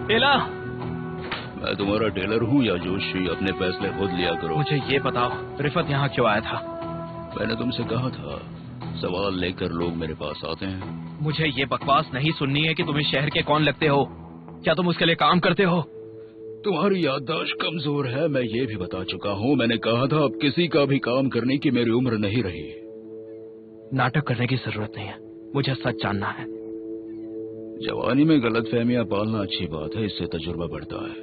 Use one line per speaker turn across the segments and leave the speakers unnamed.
एला,
मैं तुम्हारा टेलर हूँ या जोशी? अपने फैसले खुद लिया करो।
मुझे ये बताओ, रिफत यहाँ क्यों आया था?
मैंने तुमसे कहा था, सवाल लेकर लोग मेरे पास आते हैं।
मुझे ये बकवास नहीं सुननी है कि तुम इस शहर के कौन लगते हो। क्या तुम उसके लिए काम करते हो?
तुम्हारी याददाश्त कमजोर है, मैं ये भी बता चुका हूँ। मैंने कहा था अब किसी का भी काम करने की मेरी उम्र नहीं रही।
नाटक करने की जरूरत नहीं है, मुझे सच जानना है।
जवानी में गलतफहमियां पालना अच्छी बात है, इससे तजुर्बा बढ़ता है।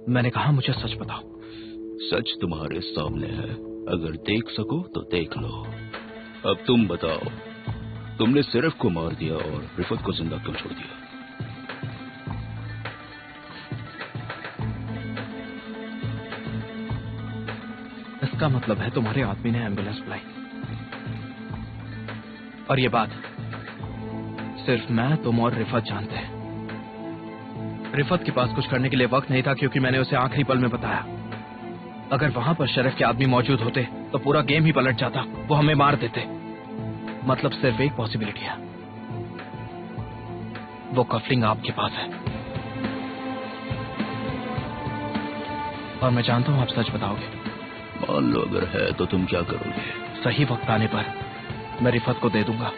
मैंने कहा मुझे सच बताओ।
सच तुम्हारे सामने है, अगर देख सको तो देख लो। अब तुम बताओ, तुमने सिर्फ को मार दिया और रिफत को जिंदा क्यों छोड़ दिया?
इसका मतलब है तुम्हारे आदमी ने एम्बुलेंस बुलाई, और ये बात सिर्फ मैं, तुम और रिफत जानते हैं। रिफत के पास कुछ करने के लिए वक्त नहीं था, क्योंकि मैंने उसे आखिरी पल में बताया। अगर वहां पर शरीफ के आदमी मौजूद होते तो पूरा गेम ही पलट जाता, वो हमें मार देते। मतलब सिर्फ एक पॉसिबिलिटी है, वो कफलिंग आपके पास है, और मैं जानता हूं आप सच बताओगे।
मान लो अगर है तो तुम क्या करोगे?
सही वक्त आने पर मैं रिफत को दे दूंगा।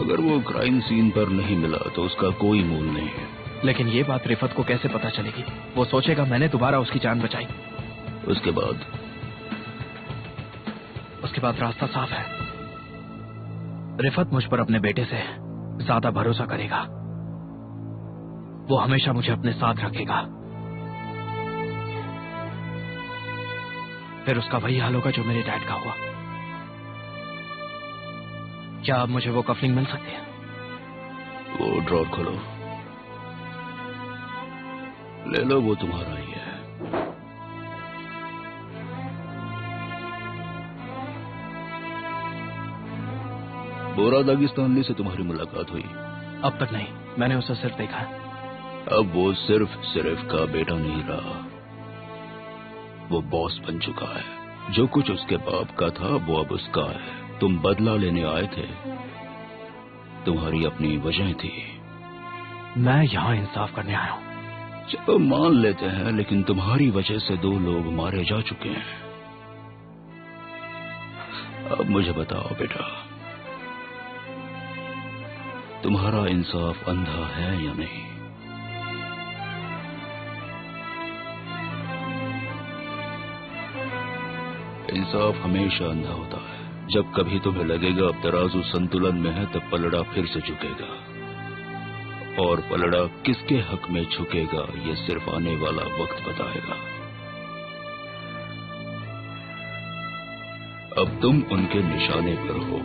अगर वो क्राइम सीन पर नहीं मिला तो उसका कोई मूल नहीं है।
लेकिन ये बात रिफत को कैसे पता चलेगी? वो सोचेगा मैंने दोबारा उसकी जान बचाई।
उसके बाद
रास्ता साफ है। रिफत मुझ पर अपने बेटे से ज्यादा भरोसा करेगा, वो हमेशा मुझे अपने साथ रखेगा। फिर उसका वही हाल होगा जो मेरे डैड का हुआ। क्या अब मुझे वो कफलिंग मिल सकती है?
वो ड्रॉर खोलो, ले लो, वो तुम्हारा ही है। बोरा दागिस्तानी से तुम्हारी मुलाकात हुई?
अब तक नहीं, मैंने उसे सिर्फ देखा है।
अब वो सिर्फ का बेटा नहीं रहा, वो बॉस बन चुका है। जो कुछ उसके बाप का था वो अब उसका है। तुम बदला लेने आए थे, तुम्हारी अपनी वजह थी।
मैं यहाँ इंसाफ करने आया हूँ।
चलो मान लेते हैं, लेकिन तुम्हारी वजह से 2 लोग मारे जा चुके हैं। अब मुझे बताओ बेटा, तुम्हारा इंसाफ अंधा है या नहीं? इंसाफ हमेशा अंधा होता है। जब कभी तुम्हें लगेगा अब तराजू संतुलन में है, तब पलड़ा फिर से झुकेगा, और पलड़ा किसके हक में झुकेगा ये सिर्फ आने वाला वक्त बताएगा। अब तुम उनके निशाने पर हो,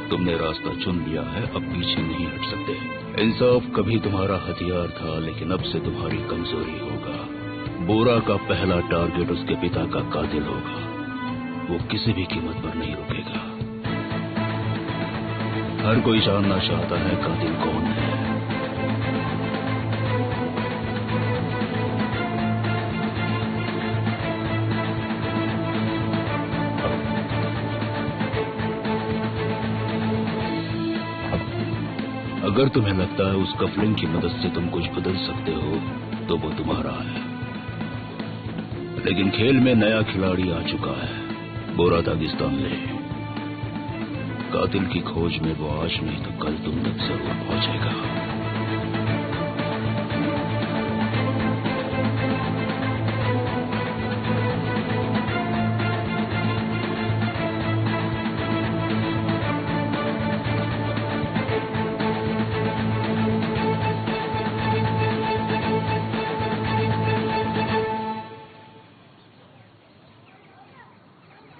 तुमने रास्ता चुन लिया है, अब पीछे नहीं हट सकते। इंसाफ कभी तुम्हारा हथियार था, लेकिन अब से तुम्हारी कमजोरी होगा। बोरा का पहला टारगेट उसके पिता का कातिल होगा, वो किसी भी कीमत पर नहीं रुकेगा। हर कोई जानना चाहता है कातिल कौन है। अगर तुम्हें लगता है उस कफलिंग की मदद से तुम कुछ बदल सकते हो, तो वो तुम्हारा है। लेकिन खेल में नया खिलाड़ी आ चुका है, बोरा दागिस्तानी। कातिल की खोज में वो आज नहीं तो कल तुम तक जरूर पहुंचेगा।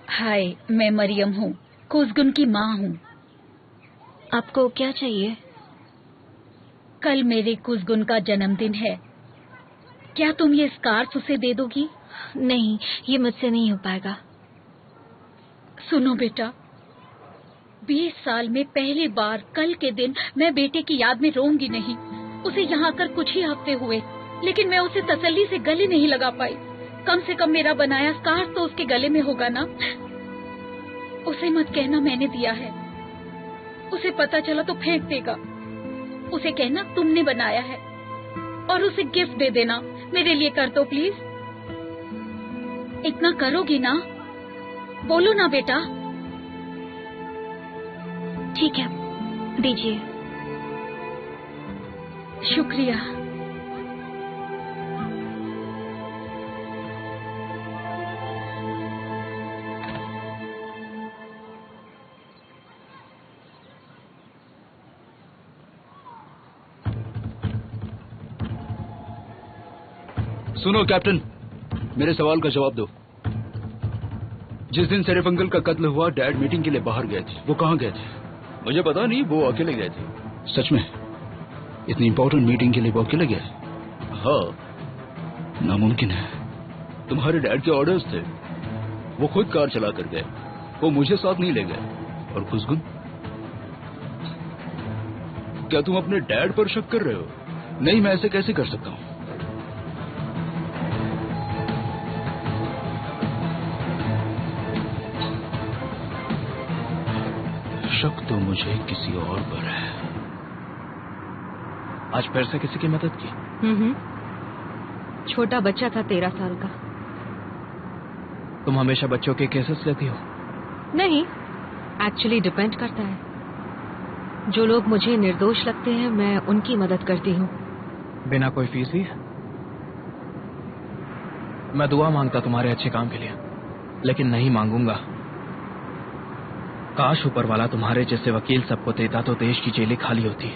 हाय, मैं मरियम हूँ, कुज़गुन की माँ हूँ।
आपको क्या चाहिए?
कल मेरे कुज़गुन का जन्मदिन है, क्या तुम ये स्कार्फ उसे दे दोगी?
नहीं, ये मुझसे नहीं हो पाएगा।
सुनो बेटा, 20 साल में पहली बार कल के दिन मैं बेटे की याद में रोऊंगी नहीं। उसे यहाँ आकर कुछ ही हफ्ते हुए, लेकिन मैं उसे तसल्ली से गले नहीं लगा पाई। कम से कम मेरा बनाया स्कार्फ तो उसके गले में होगा ना। उसे मत कहना मैंने दिया है। उसे पता चला तो फेंक देगा। उसे कहना तुमने बनाया है और उसे गिफ्ट दे देना। मेरे लिए कर दो प्लीज। इतना करोगी ना? बोलो ना बेटा।
ठीक है, दीजिए।
शुक्रिया।
सुनो कैप्टन, मेरे सवाल का जवाब दो। जिस दिन शरीफ अंकल का कत्ल हुआ, डैड मीटिंग के लिए बाहर गए थे। वो कहाँ गए थे? मुझे पता नहीं, वो अकेले गए थे। सच में? इतनी इंपॉर्टेंट मीटिंग के लिए वो अकेले गए? हाँ। नामुमकिन है। तुम्हारे डैड के ऑर्डर्स थे। वो खुद कार चला कर गए। वो मुझे साथ नहीं ले गए। और खुशगुन, क्या तुम अपने डैड पर शक कर रहे हो? नहीं, मैं ऐसे कैसे कर सकता हूँ? शक तो मुझे किसी और पर है।
आज फिर से किसी की मदद की?
छोटा बच्चा था 13 साल का।
तुम हमेशा बच्चों के केसेस लेती हो?
नहीं, एक्चुअली डिपेंड करता है। जो लोग मुझे निर्दोष लगते हैं, मैं उनकी मदद करती हूँ।
बिना कोई फीस लिए? मैं दुआ मांगता तुम्हारे अच्छे काम के लिए, लेकिन नहीं मांगूंगा। काश ऊपर वाला तुम्हारे जैसे वकील सबको देता तो देश की जेलें खाली होती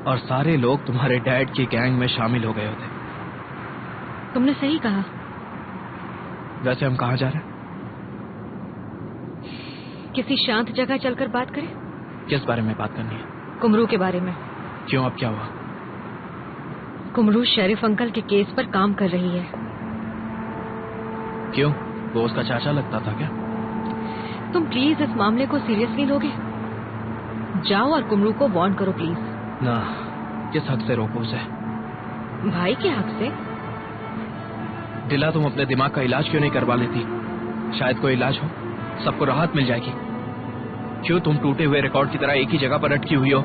और सारे लोग तुम्हारे डैड की गैंग में शामिल हो गए होते।
तुमने सही कहा।
वैसे हम कहाँ जा रहे हैं?
किसी शांत जगह चलकर बात करें।
किस बारे में बात करनी है?
कुमरू के बारे में।
क्यों, अब क्या हुआ?
कुमरू शरीफ अंकल के केस पर काम कर रही है।
क्यों, वो उसका चाचा लगता था क्या?
तुम प्लीज इस मामले को सीरियसली लोगे? जाओ और कुमरू को वार्न करो प्लीज।
ना, किस हक से रोको उसे?
भाई के हक से।
दिला, तुम अपने दिमाग का इलाज क्यों नहीं करवा लेती? शायद कोई इलाज हो, सबको राहत मिल जाएगी। क्यों तुम टूटे हुए रिकॉर्ड की तरह एक ही जगह पर अटकी हुई हो?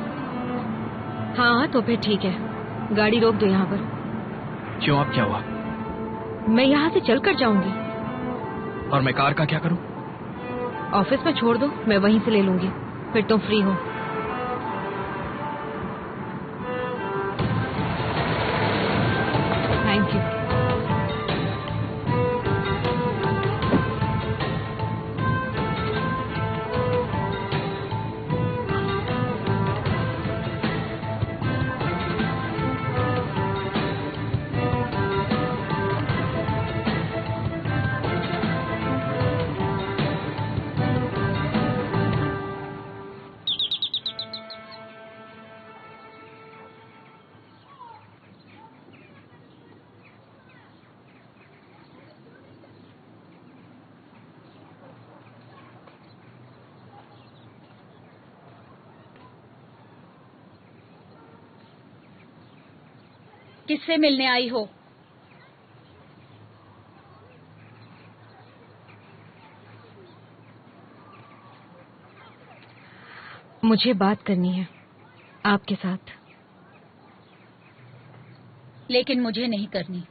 हाँ तो फिर ठीक है, गाड़ी रोक दो यहाँ पर।
क्यों, अब क्या हुआ?
मैं यहाँ से चलकर जाऊंगी।
और मैं कार का क्या करूं?
ऑफिस में छोड़ दो, मैं वहीं से ले लूंगी, फिर तुम फ्री हो। Thank you.
किससे मिलने आई हो?
मुझे बात करनी है आपके साथ।
लेकिन मुझे नहीं करनी।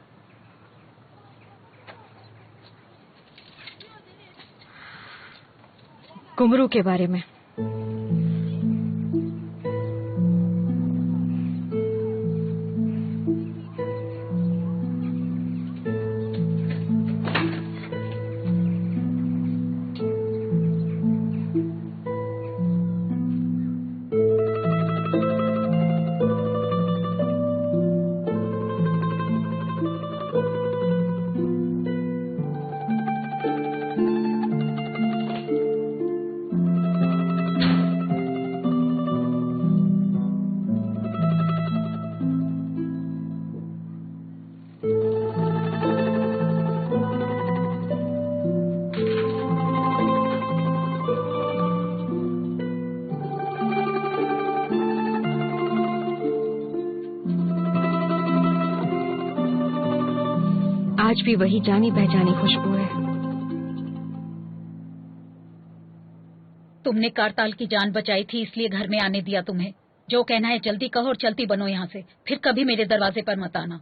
कुमरू के बारे में। आज भी वही जानी पहचानी खुशबू है।
तुमने कारताल की जान बचाई थी, इसलिए घर में आने दिया तुम्हें। जो कहना है जल्दी कहो और चलती बनो यहाँ से, फिर कभी मेरे दरवाजे पर मत आना।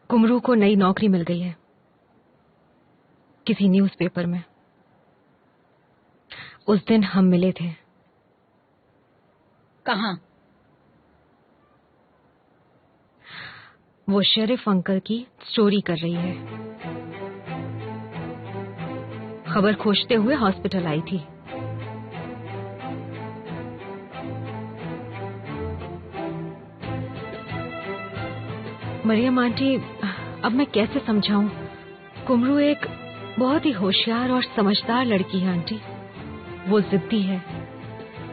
कुमरू को नई नौकरी मिल गई है किसी न्यूज़पेपर में। उस दिन हम मिले थे।
कहाँ?
वो शेरिफ अंकल की स्टोरी कर रही है। खबर खोजते हुए हॉस्पिटल आई थी। मरियम आंटी, अब मैं कैसे समझाऊं? कुमरू एक बहुत ही होशियार और समझदार लड़की है आंटी। वो जिद्दी है,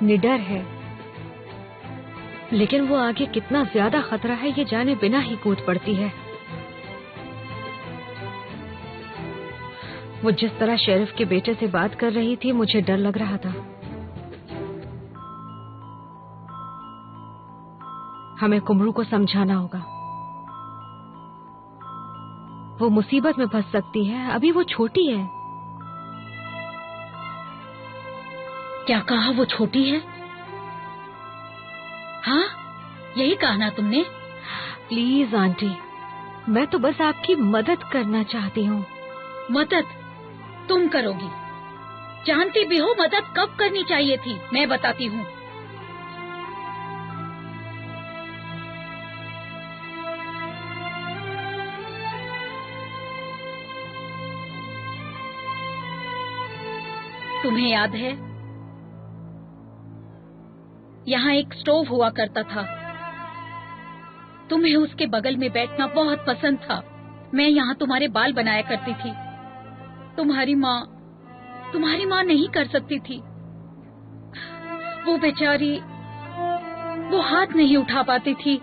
निडर है, लेकिन वो आगे कितना ज्यादा खतरा है ये जाने बिना ही कूद पड़ती है। वो जिस तरह शेरिफ के बेटे से बात कर रही थी, मुझे डर लग रहा था। हमें कुमरू को समझाना होगा। वो मुसीबत में फंस सकती है, अभी वो छोटी है।
क्या कहा? वो छोटी है? हाँ, यही कहा ना तुमने?
प्लीज आंटी, मैं तो बस आपकी मदद करना चाहती हूँ।
मदद तुम करोगी? जानती भी हो मदद कब करनी चाहिए थी। मैं बताती हूँ। तुम्हें याद है, यहाँ एक स्टोव हुआ करता था। तुम्हें उसके बगल में बैठना बहुत पसंद था। मैं यहाँ तुम्हारे बाल बनाया करती थी। तुम्हारी माँ नहीं कर सकती थी। वो बेचारी, वो हाथ नहीं उठा पाती थी,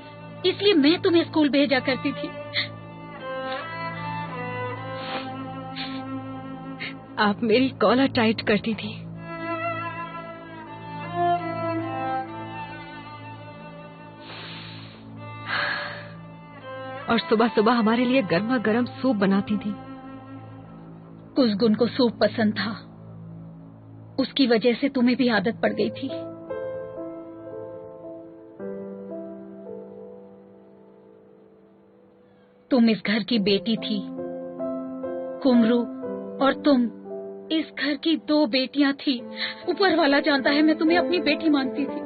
इसलिए मैं तुम्हें स्कूल भेजा करती थी।
आप मेरी कॉलर टाइट करती थी। और सुबह सुबह हमारे लिए गर्मा गर्म सूप बनाती थी।
कुसगुन को सूप पसंद था, उसकी वजह से तुम्हें भी आदत पड़ गई थी। तुम इस घर की बेटी थी, कुमरू, और तुम इस घर की 2 बेटियां थी। ऊपर वाला जानता है मैं तुम्हें अपनी बेटी मानती थी।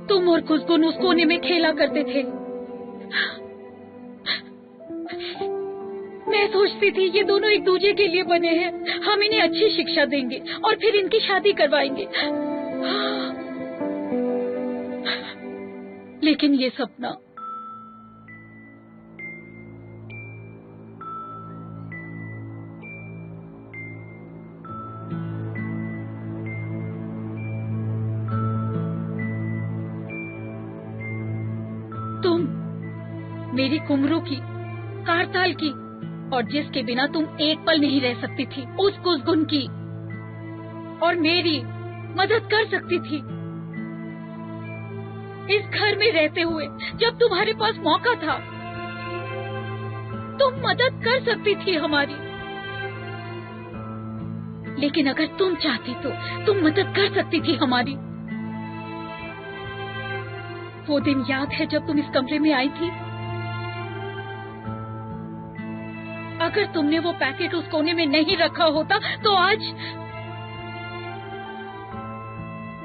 तुम और कुसगुन उस कोने में खेला करते थे। मैं सोचती थी ये दोनों एक दूसरे के लिए बने हैं, हम इन्हें अच्छी शिक्षा देंगे और फिर इनकी शादी करवाएंगे। लेकिन ये सपना तुम मेरी कुमरू की, कारताल की, और जिसके बिना तुम एक पल नहीं रह सकती थी, उस कुसगुन की, और मेरी मदद कर सकती थी। इस घर में रहते हुए जब तुम्हारे पास मौका था, तुम मदद कर सकती थी हमारी। लेकिन अगर तुम चाहती तो तुम मदद कर सकती थी हमारी। वो दिन याद है जब तुम इस कमरे में आई थी? अगर तुमने वो पैकेट उस कोने में नहीं रखा होता तो आज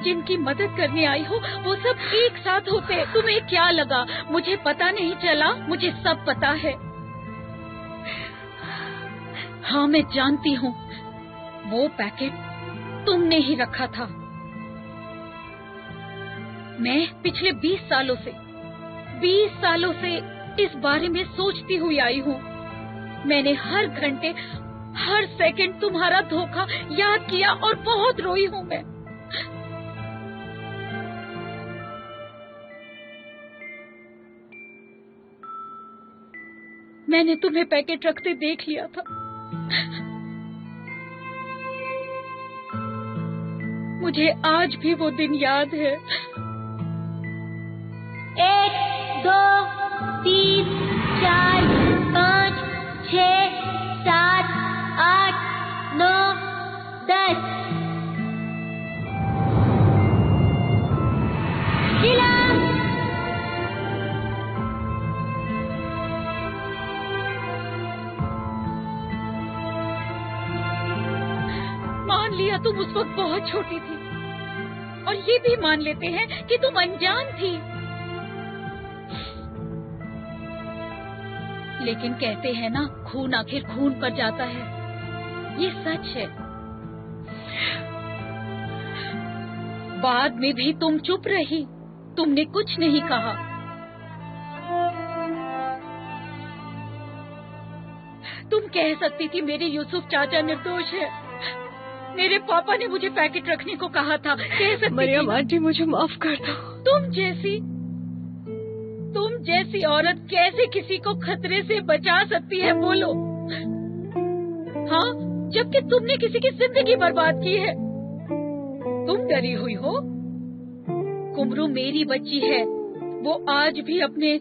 जिनकी मदद करने आई हो वो सब एक साथ होते। तुम्हें क्या लगा मुझे पता नहीं चला? मुझे सब पता है। हाँ, मैं जानती हूँ वो पैकेट तुमने ही रखा था। मैं पिछले 20 सालों से इस बारे में सोचती हुई आई हूँ। मैंने हर घंटे, हर सेकंड तुम्हारा धोखा याद किया और बहुत रोई हूँ मैं। मैंने तुम्हें पैकेट रखते देख लिया था। मुझे आज भी वो दिन याद है।
1 2 3 4
मान लिया तुम उस वक्त बहुत छोटी थी, और ये भी मान लेते हैं कि तुम अनजान थी। लेकिन कहते हैं ना, खून आखिर खून पर जाता है। ये सच है। बाद में भी तुम चुप रही, तुमने कुछ नहीं कहा। तुम कह सकती थी मेरे यूसुफ चाचा निर्दोष है, मेरे पापा ने मुझे पैकेट रखने को कहा था, कह सकती
मरियम आंटी मुझे माफ कर दो।
तुम जैसी औरत कैसे किसी को खतरे से बचा सकती है, बोलो? हाँ, जबकि तुमने किसी की जिंदगी बर्बाद की है। तुम डरी हुई हो। कुमरू मेरी बच्ची है, वो आज भी अपने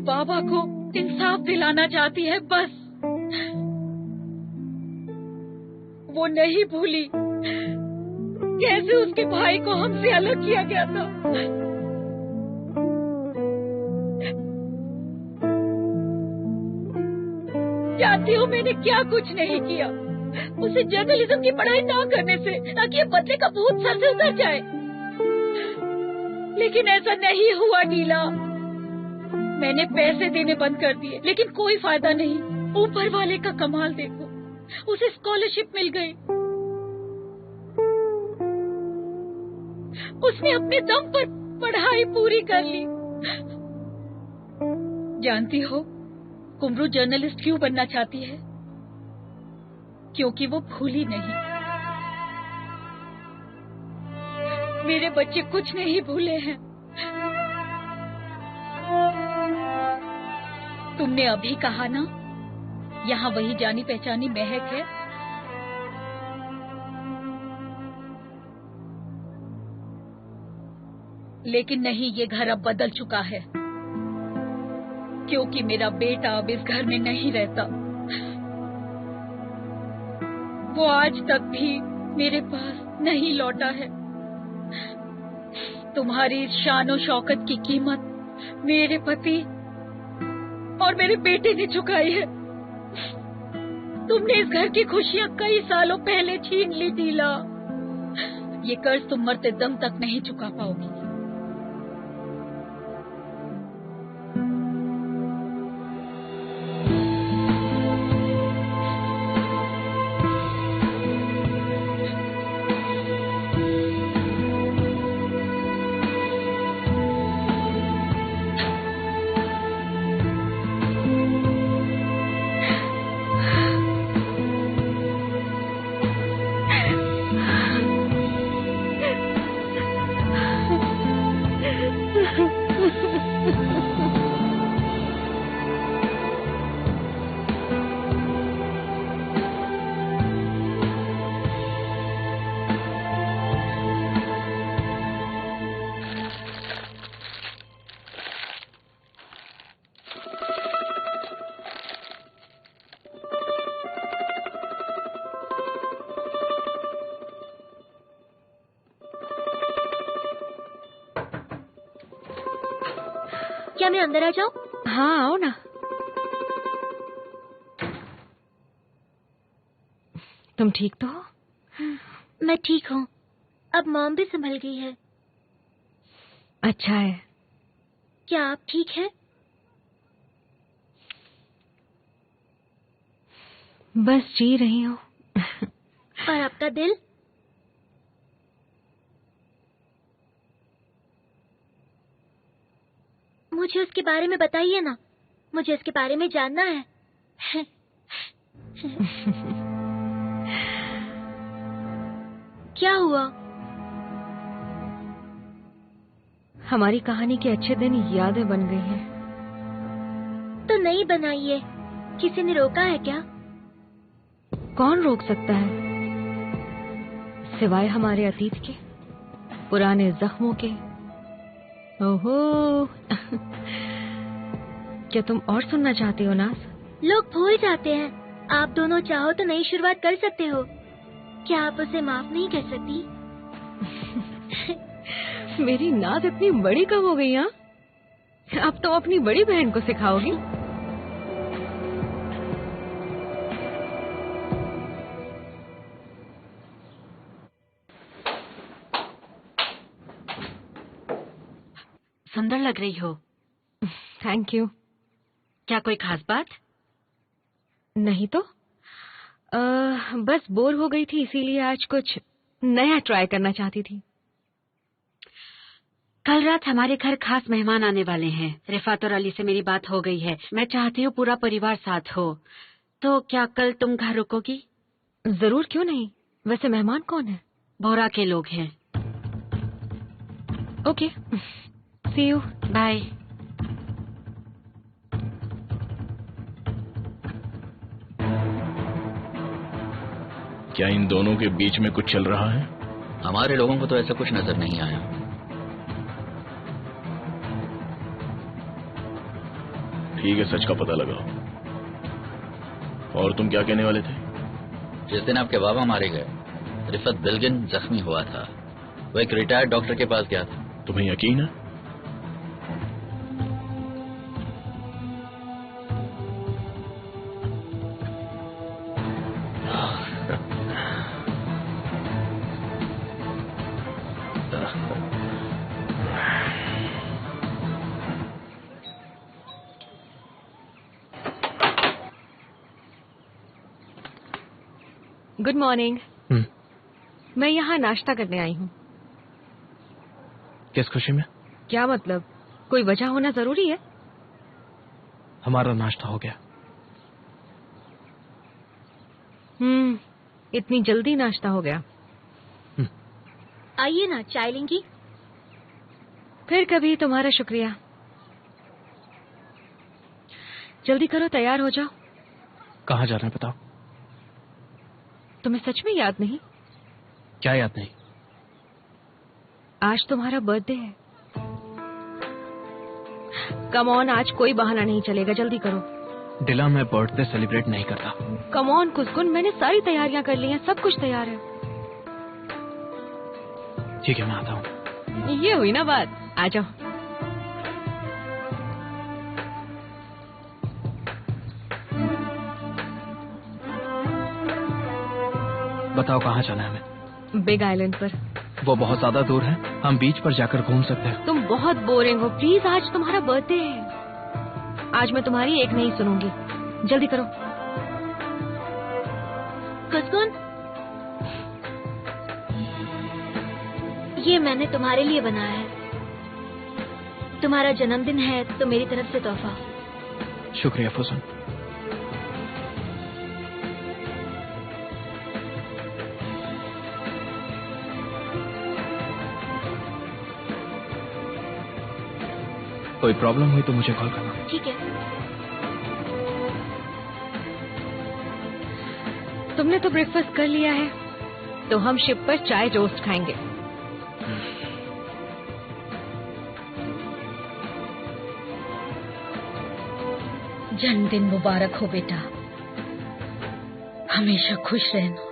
बाबा को इंसाफ दिलाना चाहती है, बस। वो नहीं भूली कैसे उसके भाई को हमसे अलग किया गया था। जानती हो मैंने क्या कुछ नहीं किया, उसे जर्नलिज्म की पढ़ाई ना करने से, ताकि ये बदले का भूत सर से उतर जाए। लेकिन ऐसा नहीं हुआ नीला। मैंने पैसे देने बंद कर दिए, लेकिन कोई फायदा नहीं। ऊपर वाले का कमाल देखो, उसे स्कॉलरशिप मिल गई। उसने अपने दम पर पढ़ाई पूरी कर ली। जानती हो कुमरू जर्नलिस्ट क्यों बनना चाहती है? क्योंकि वो भूली नहीं। मेरे बच्चे कुछ नहीं भूले हैं। तुमने अभी कहा ना, यहाँ वही जानी पहचानी महक है। लेकिन नहीं, ये घर अब बदल चुका है, क्योंकि मेरा बेटा अब इस घर में नहीं रहता। वो आज तक भी मेरे पास नहीं लौटा है। तुम्हारी इस शान और शौकत की कीमत मेरे पति और मेरे बेटे ने चुकाई है। तुमने इस घर की खुशियां कई सालों पहले छीन ली नीला। ये कर्ज तुम मरते दम तक नहीं चुका पाओगी।
क्या मैं अंदर आ जाऊं?
हाँ आओ ना। तुम ठीक तो हो?
मैं ठीक हूँ। अब मॉम भी संभल गई है।
अच्छा है।
क्या आप ठीक हैं?
बस जी रही हूँ।
और आपका दिल? मुझे उसके बारे में बताइए ना, मुझे उसके बारे में जानना है। क्या हुआ?
हमारी कहानी के अच्छे दिन यादें बन गई हैं।
तो नहीं बनाइए, किसी ने रोका है क्या?
कौन रोक सकता है, सिवाय हमारे अतीत के, पुराने जख्मों के। ओहो क्या तुम और सुनना चाहती हो नाज?
लोग भूल जाते हैं। आप दोनों चाहो तो नई शुरुआत कर सकते हो। क्या आप उसे माफ नहीं कर सकती?
मेरी नाज इतनी बड़ी कब हो गई? हाँ, अब तो अपनी बड़ी बहन को सिखाओगी।
सुंदर लग रही हो।
Thank you.
क्या कोई खास बात?
नहीं तो बस बोर हो गई थी, इसीलिए आज कुछ नया ट्राई करना चाहती थी।
कल रात हमारे घर खास मेहमान आने वाले हैं। रिफात और अली से मेरी बात हो गई है। मैं चाहती हूँ पूरा परिवार साथ हो, तो क्या कल तुम घर रुकोगी?
जरूर, क्यों नहीं। वैसे मेहमान कौन है?
बोरा के लोग हैं।
Okay, see you.
बाय।
क्या इन दोनों के बीच में कुछ चल रहा है?
हमारे लोगों को तो ऐसा कुछ नजर नहीं आया।
ठीक है, सच का पता लगाओ। और तुम क्या कहने वाले थे?
जिस दिन आपके बाबा मारे गए, रिफत बिल्गिन जख्मी हुआ था। वो एक रिटायर्ड डॉक्टर के पास गया था।
तुम्हें यकीन है?
Good morning. मैं यहाँ नाश्ता करने आई हूँ।
किस खुशी में?
क्या मतलब? कोई वजह होना जरूरी है?
हमारा नाश्ता हो गया।
इतनी जल्दी नाश्ता हो गया?
आइए ना, चाय लेंगी?
फिर कभी। तुम्हारा शुक्रिया। जल्दी करो, तैयार हो जाओ।
कहाँ जाना है बताओ?
तुम्हें सच में याद नहीं?
क्या याद नहीं?
आज तुम्हारा बर्थडे है। कम ऑन, आज कोई बहाना नहीं चलेगा, जल्दी करो।
डिला, मैं बर्थडे सेलिब्रेट नहीं करता।
कम ऑन कुसकुन, मैंने सारी तैयारियां कर ली हैं, सब कुछ तैयार है।
ठीक है, मैं आता हूँ।
ये हुई ना बात, आ जाओ।
बताओ कहाँ जाना है हमें?
बिग आइलैंड पर।
वो बहुत ज्यादा दूर है, हम बीच पर जाकर घूम सकते हैं।
तुम बहुत बोरिंग हो, प्लीज। आज तुम्हारा बर्थडे है। आज मैं तुम्हारी एक नहीं सुनूंगी, जल्दी करो।
कुसकुन, ये मैंने तुम्हारे लिए बनाया है। तुम्हारा जन्मदिन है तो मेरी तरफ से तोहफा।
शुक्रिया फुसन। कोई प्रॉब्लम हुई तो मुझे कॉल करना।
ठीक है।
तुमने तो ब्रेकफास्ट कर लिया है, तो हम शिप पर चाय टोस्ट खाएंगे।
जन्मदिन मुबारक हो बेटा, हमेशा खुश रहना।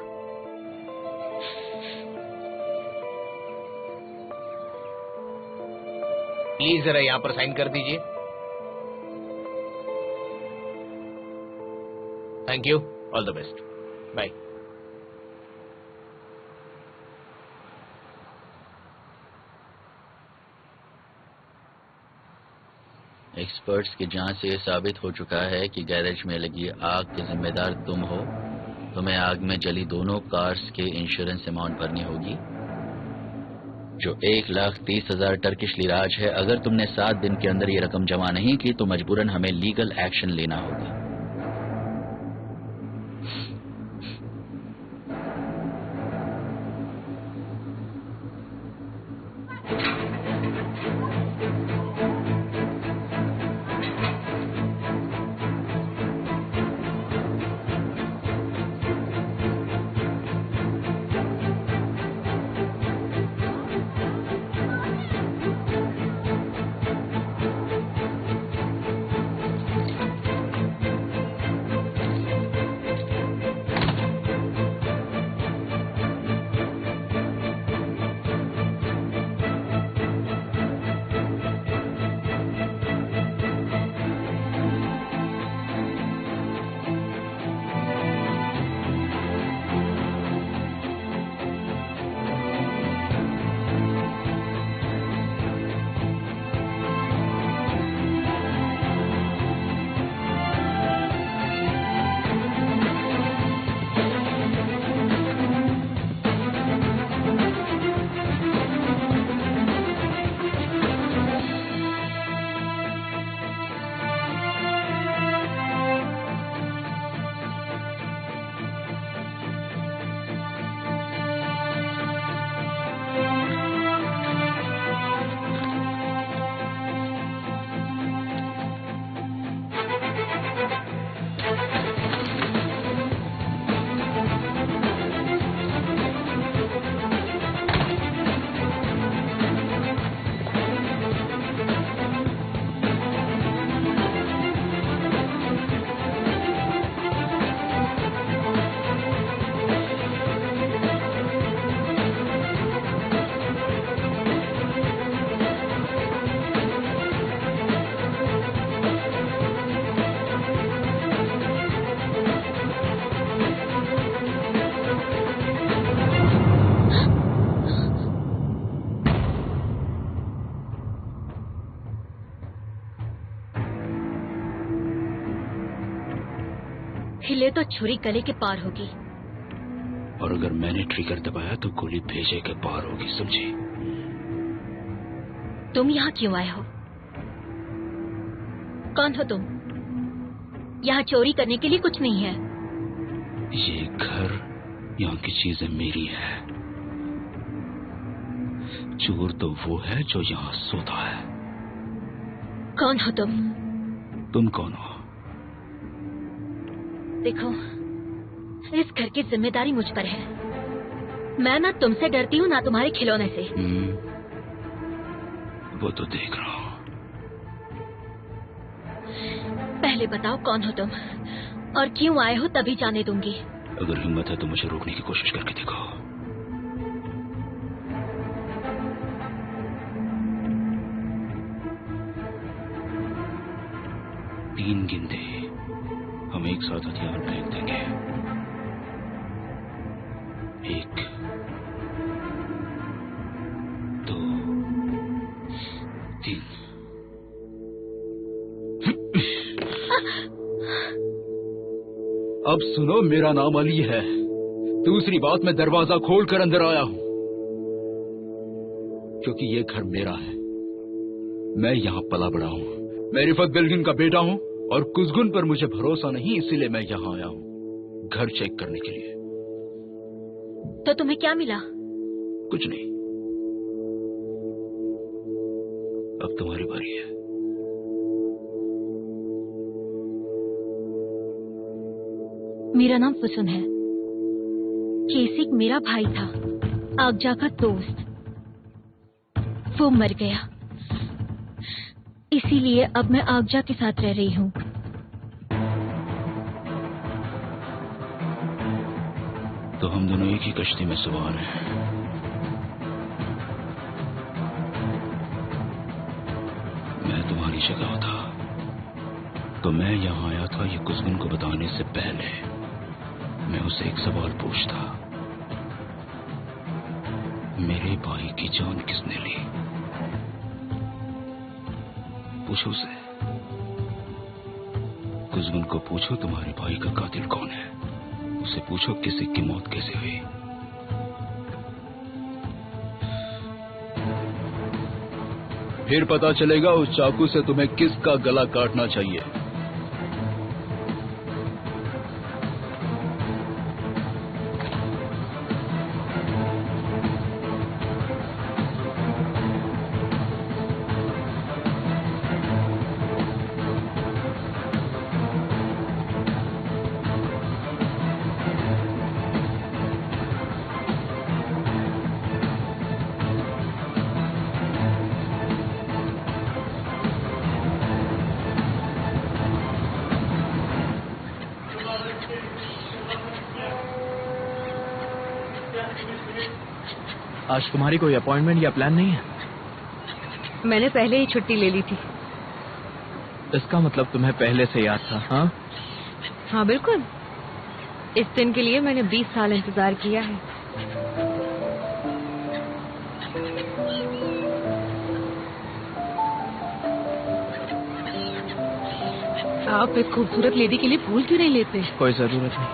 प्लीज जरा यहाँ पर साइन कर दीजिए। Thank you, all the best, bye.
Experts की जांच से यह साबित हो चुका है कि गैरेज में लगी आग के जिम्मेदार तुम हो। तुम्हें आग में जली दोनों कार्स के इंश्योरेंस अमाउंट भरनी होगी, जो 1,30,000 टर्किश लिराज है। अगर तुमने 7 दिन के अंदर ये रकम जमा नहीं की तो मजबूरन हमें लीगल एक्शन लेना होगा।
हिले तो छुरी गले के पार होगी।
और अगर मैंने ट्रिगर दबाया तो गोली भेजे के पार होगी, समझी?
तुम यहाँ क्यों आए हो? कौन हो तुम? यहाँ चोरी करने के लिए कुछ नहीं है।
ये घर, यहाँ की चीजें मेरी है। चोर तो वो है जो यहाँ सोता है।
कौन हो तुम?
तुम कौन हो?
देखो, इस घर की जिम्मेदारी मुझ पर है। मैं ना तुमसे डरती हूँ ना तुम्हारे खिलौने से।
वो तो देख रहा हूँ।
पहले बताओ कौन हो तुम और क्यों आए हो, तभी जाने दूंगी।
अगर हिम्मत है तो मुझे रोकने की कोशिश करके देखो। तीन गिनते हम एक साथ हथियार फेंक देंगे। 1 2 3। अब सुनो, मेरा नाम अली है। दूसरी बात, मैं दरवाजा खोलकर अंदर आया हूं क्योंकि ये घर मेरा है। मैं यहाँ पला बड़ा हूँ। मैं रिफत बेलगिन का बेटा हूँ और कुसगुन पर मुझे भरोसा नहीं, इसीलिए मैं यहाँ आया हूँ घर चेक करने के लिए।
तो तुम्हें क्या मिला?
कुछ नहीं। अब तुम्हारी बारी है।
मेरा नाम फुसुन है। केसिक मेरा भाई था, आगजा का दोस्त। वो मर गया, इसीलिए अब मैं आगजा के साथ रह रही हूँ।
तो हम दोनों एक ही कश्ती में सवार हैं। मैं तुम्हारी जगह था तो मैं यहाँ आया था ये कुसगुन को बताने से पहले। मैं उसे एक सवाल पूछता, मेरे भाई की जान किसने ली? पूछो उसे। कुसगुन को पूछो तुम्हारे भाई का कातिल कौन है। उसे पूछो किसी की मौत कैसे हुई। फिर पता चलेगा उस चाकू से तुम्हें किसका गला काटना चाहिए।
आज तुम्हारी कोई अपॉइंटमेंट या प्लान नहीं है?
मैंने पहले ही छुट्टी ले ली थी।
इसका मतलब तुम्हें पहले से याद था? हाँ
हाँ बिल्कुल। इस दिन के लिए मैंने 20 साल इंतजार किया है। आप एक खूबसूरत लेडी के लिए फूल क्यों नहीं लेते?
कोई जरूरत नहीं।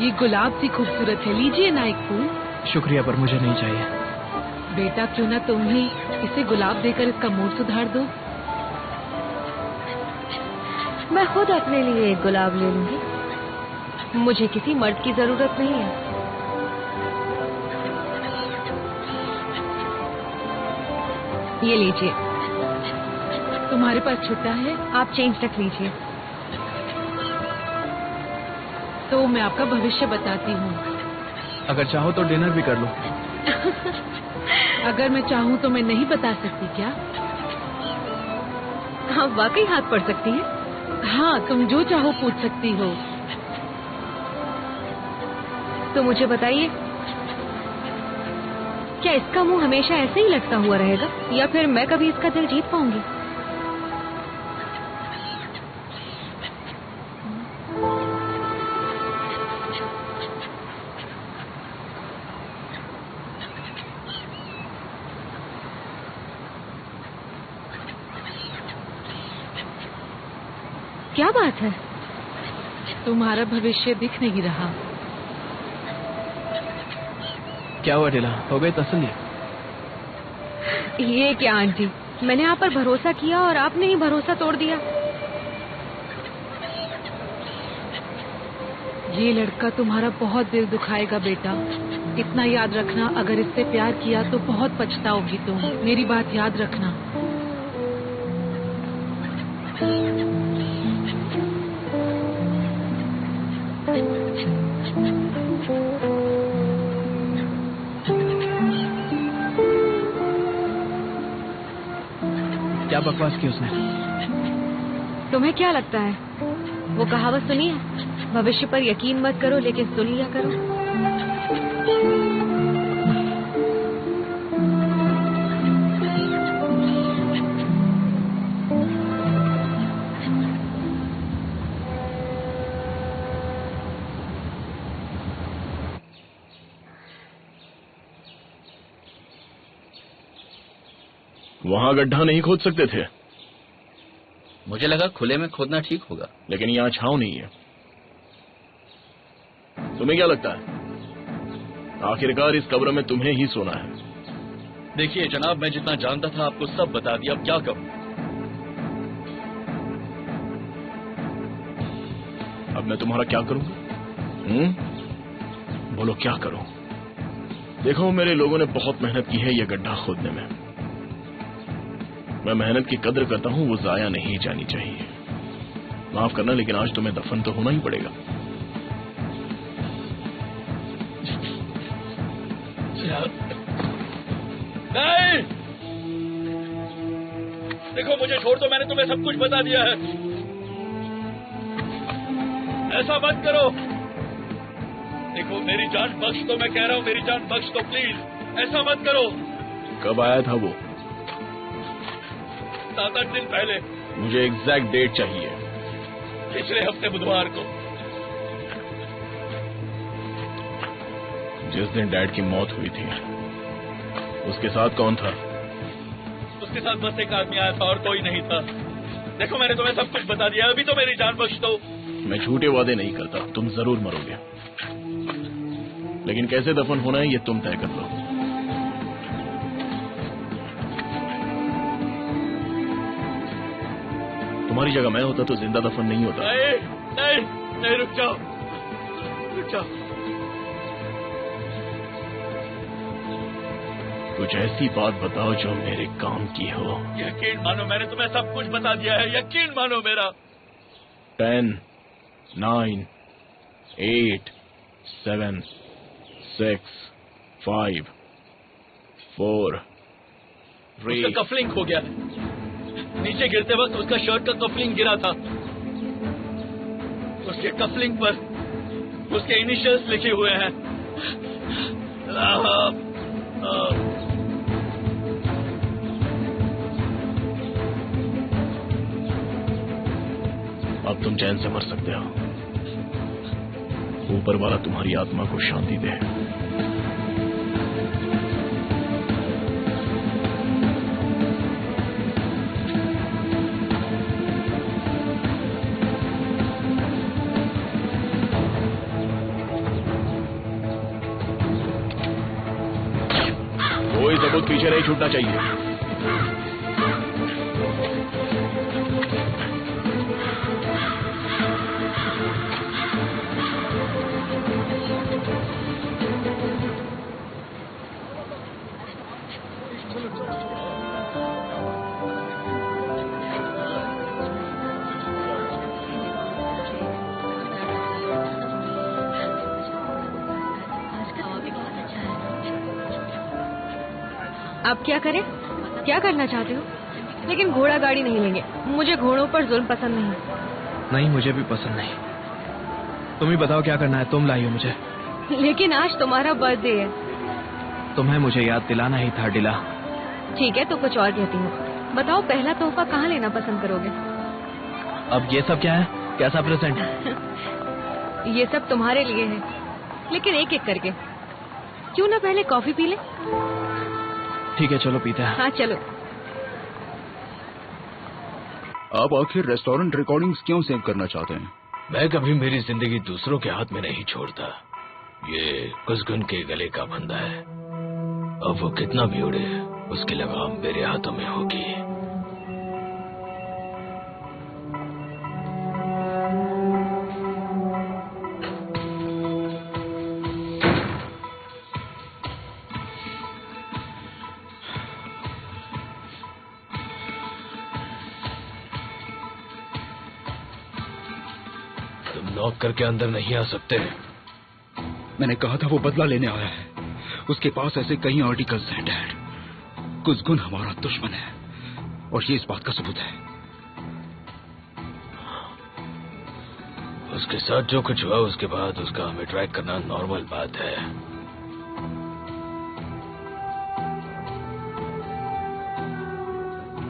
ये गुलाब सी खूबसूरत है, लीजिए ना एक फूल।
शुक्रिया, पर मुझे नहीं चाहिए।
बेटा, क्यों ना तुम ही इसे गुलाब देकर इसका मूड सुधार दो। मैं खुद अपने लिए एक गुलाब ले लूंगी। मुझे किसी मर्द की जरूरत नहीं है। ये लीजिए। तुम्हारे पास छुट्टा है, आप चेंज रख लीजिए। तो मैं आपका भविष्य बताती हूँ।
अगर चाहो तो डिनर भी कर लो।
अगर मैं चाहूँ तो मैं नहीं बता सकती क्या? हाँ, वाकई हाथ पड़ सकती है। हाँ, तुम जो चाहो पूछ सकती हो। तो मुझे बताइए, क्या इसका मुंह हमेशा ऐसे ही लटका हुआ रहेगा या फिर मैं कभी इसका दिल जीत पाऊंगी? क्या बात है? तुम्हारा भविष्य दिख नहीं रहा।
क्या हुआ डिला, हो गई तसल्ली?
ये क्या आंटी, मैंने आप पर भरोसा किया और आपने ही भरोसा तोड़ दिया। ये लड़का तुम्हारा बहुत दिल दुखाएगा बेटा। इतना याद रखना, अगर इससे प्यार किया तो बहुत पछताओगी तुम। मेरी बात याद रखना।
क्या बकवास की उसने?
तुम्हें क्या लगता है? वो कहावत सुनी है, भविष्य पर यकीन मत करो लेकिन सुन लिया करो।
वहां गड्ढा नहीं खोद सकते थे?
मुझे लगा खुले में खोदना ठीक होगा।
लेकिन यहाँ छांव नहीं है। तुम्हें क्या लगता है? आखिरकार इस कब्र में तुम्हें ही सोना है।
देखिए जनाब, मैं जितना जानता था आपको सब बता दिया, अब क्या करूं?
अब मैं तुम्हारा क्या करूंगा? बोलो क्या करूं? देखो, मेरे लोगों ने बहुत मेहनत की है ये गड्ढा खोदने में। मैं मेहनत की कद्र करता हूं, वो जाया नहीं जानी चाहिए। माफ करना, लेकिन आज तुम्हें दफन तो होना ही पड़ेगा।
नहीं, देखो मुझे छोड़ दो, मैंने तुम्हें सब कुछ बता दिया है। ऐसा मत करो। देखो मेरी जान बख्श दो, मैं कह रहा हूँ मेरी जान बख्श दो प्लीज। ऐसा मत करो।
कब आया था वो?
7-8 दिन पहले।
मुझे एग्जैक्ट डेट चाहिए।
पिछले हफ्ते बुधवार को।
जिस दिन डैड की मौत हुई थी, उसके साथ कौन था?
उसके साथ बस एक आदमी आया था और कोई नहीं था। देखो मैंने तुम्हें सब कुछ बता दिया, अभी तो मेरी जान बख्श दो।
मैं झूठे वादे नहीं करता, तुम जरूर मरोगे, लेकिन कैसे दफन होना है ये तुम तय कर लो। तुम्हारी जगह मैं होता तो जिंदा दफन नहीं होता।
नहीं, नहीं, नहीं, रुक जाओ, रुक जाओ।
कुछ ऐसी बात बताओ जो मेरे काम की हो।
यकीन मानो, मैंने तुम्हें सब कुछ बता दिया है, यकीन मानो मेरा।
10, 9, 8, 7, 6, 5, 4, 3।
उसका कफलिंग हो गया। नीचे गिरते वक्त उसका शर्ट का कफलिंग गिरा था। उसके कफलिंग पर उसके इनिशियल्स लिखे हुए हैं।
अब तुम चैन से मर सकते हो। ऊपर वाला तुम्हारी आत्मा को शांति दे। कोई सबूत पीछे नहीं छूटना चाहिए।
अब क्या करें? क्या करना चाहते हो? लेकिन घोड़ा गाड़ी नहीं लेंगे। मुझे घोड़ों पर जुल्म पसंद नहीं।
नहीं, मुझे भी पसंद नहीं। तुम ही बताओ क्या करना है, तुम लाई हो मुझे।
लेकिन आज तुम्हारा बर्थडे है।
तुम्हें मुझे याद दिलाना ही था डिला।
ठीक है, तो कुछ और कहती हूँ। बताओ पहला तोहफा कहाँ लेना पसंद करोगे?
अब ये सब क्या है? कैसा प्रेजेंट?
ये सब तुम्हारे लिए है, लेकिन एक एक करके। क्यों ना पहले कॉफी पी ले?
ठीक है, चलो पीते हैं।
हाँ चलो।
आप आखिर रेस्टोरेंट रिकॉर्डिंग्स क्यों सेव करना चाहते हैं?
मैं कभी मेरी जिंदगी दूसरों के हाथ में नहीं छोड़ता। ये कुसगुन के गले का फंदा है। अब वो कितना भी उड़े, उसकी लगाम मेरे हाथों में होगी। नॉक करके अंदर नहीं आ सकते।
मैंने कहा था वो बदला लेने आया है। उसके पास ऐसे कई आर्टिकल्स हैं डैड। कुसगुन हमारा दुश्मन है और ये इस बात का सबूत है।
उसके साथ जो कुछ हुआ उसके बाद उसका हमें ट्रैक करना नॉर्मल बात है।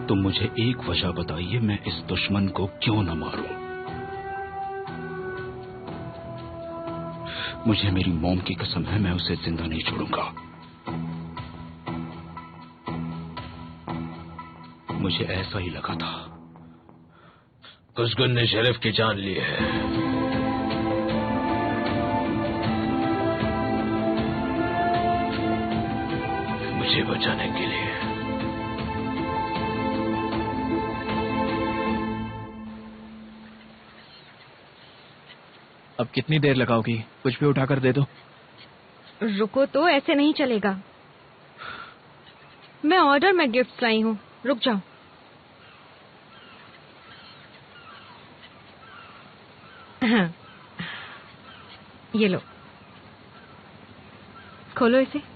तुम मुझे एक वजह बताइए, मैं इस दुश्मन को क्यों न मारूं? मुझे मेरी मॉम की कसम है, मैं उसे जिंदा नहीं छोड़ूंगा। मुझे ऐसा ही लगा था।
कुसगुन ने शेरिफ की जान ली है। मुझे बचाने के लिए।
अब कितनी देर लगाओगी? कुछ भी उठाकर दे दो।
रुको तो, ऐसे नहीं चलेगा। मैं ऑर्डर में गिफ्ट लाई हूँ, रुक जाओ। हाँ, ये लो, खोलो इसे।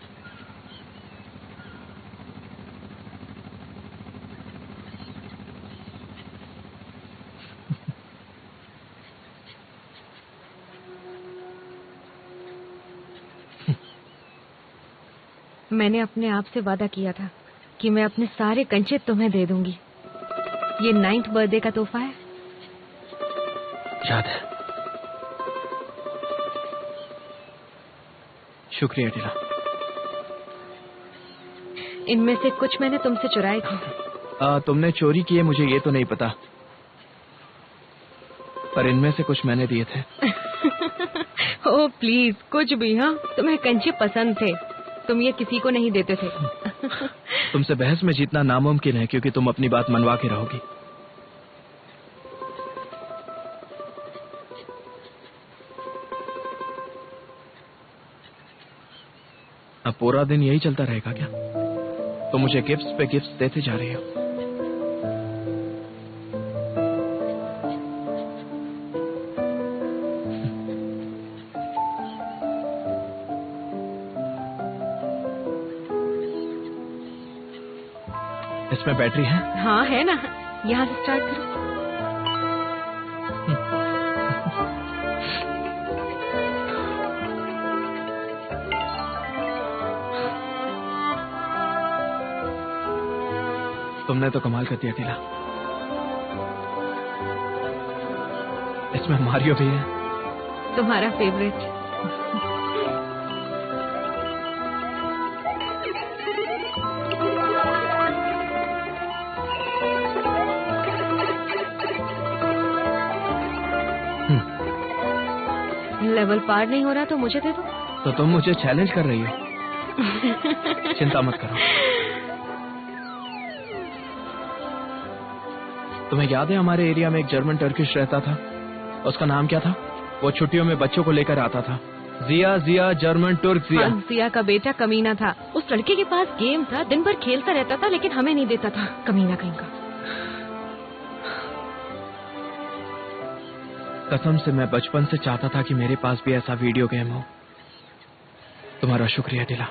मैंने अपने आप से वादा किया था कि मैं अपने सारे कंचे तुम्हें दे दूंगी। ये 9th बर्थडे का तोहफा है।
याद है। शुक्रिया टीला।
इनमें से कुछ मैंने तुमसे चुराए थे।
तुमने चोरी किए मुझे ये तो नहीं पता, पर इनमें से कुछ मैंने दिए थे।
ओह प्लीज, कुछ भी। हाँ, तुम्हें कंचे पसंद थे, तुम ये किसी को नहीं देते थे।
तुमसे बहस में जीतना नामुमकिन है क्योंकि तुम अपनी बात मनवा के रहोगी। अब पूरा दिन यही चलता रहेगा क्या? तो मुझे गिफ्ट्स पे गिफ्ट्स देते जा रही हो। इसमें बैटरी है?
हाँ है ना, यहाँ से स्टार्ट करो।
तुमने तो कमाल कर दिया टीला। इसमें मारियो भी है।
तुम्हारा फेवरेट। लेवल पार नहीं हो रहा तो मुझे दे दो।
तो तुम मुझे चैलेंज कर रही हो? चिंता मत करो। तुम्हें याद है हमारे एरिया में एक जर्मन टर्किश रहता था, उसका नाम क्या था? वो छुट्टियों में बच्चों को लेकर आता था। जिया, जिया, जर्मन तुर्क जिया।
हाँ, जिया का बेटा कमीना था। उस लड़के के पास गेम था, दिन भर खेलता रहता था, लेकिन हमें नहीं देता था। कमीना कहीं का।
कसम से मैं बचपन से चाहता था कि मेरे पास भी ऐसा वीडियो गेम हो। तुम्हारा शुक्रिया टीला।